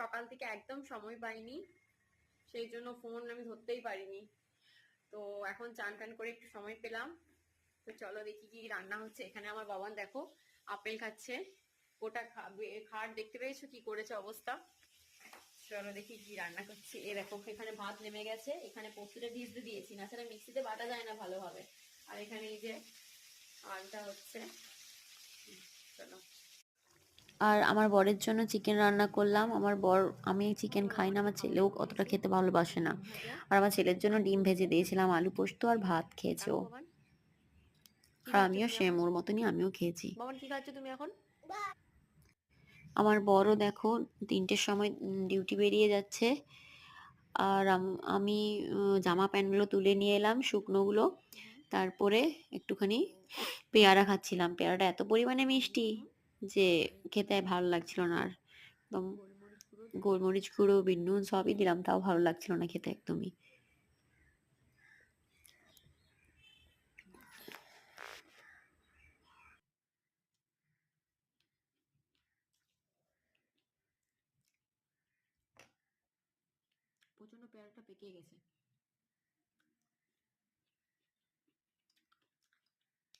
সকাল থেকে একদম সময় পাইনি, সেই জন্য ফোন আমি ধরতেই পারিনি। তো এখন চান টান করে একটু সময় পেলাম, তো চলো দেখি কি রান্না হচ্ছে। এখানে আমার বাবান দেখো আপেল খাচ্ছে, ওটা খাট দেখতে পেয়েছো কি করেছে অবস্থা। চলো দেখি কি রান্না করছি। এ দেখো এখানে ভাত নেমে গেছে, এখানে পোস্তটা ভিজতে দিয়েছি, না ছাড়া মিক্সিতে বাটা যায় না ভালোভাবে। আর এখানে এই যে আলটা হচ্ছে। চলো। আর আমার বরের জন্য চিকেন রান্না করলাম। আমার বর, আমি চিকেন খাই না, আমার ছেলেও অতটা খেতে ভালোবাসে না। আর আমার ছেলের জন্য ডিম ভেজে দিয়েছিলাম, আলু পোস্ত আর ভাত খেয়েছে ও। রাখো বাবান, কি আর খাচ্ছ আমিও তুমি সেম এখন? ওর মতনই আমিও খেয়েছি। বাবান কি খাচ্ছ তুমি এখন? আমার বড়ও দেখো 3টের সময় ডিউটি বেরিয়ে যাচ্ছে। আর আমি জামা প্যান্টগুলো তুলে নিয়ে এলাম, শুকনোগুলো। তারপরে একটুখানি পেয়ারা খাচ্ছিলাম। পেয়ারাটা এত পরিমাণে মিষ্টি যে খেতে ভালো লাগছিল না আর। একদম গোলমরিচ গুঁড়ো দিয়েছি। গোলমরিচ গুঁড়ো, বিট নুন সবই দিলাম, তাও ভালো লাগছিল না খেতে একদমই। প্রচন্ড পেয়ারাটা পেকে গেছে।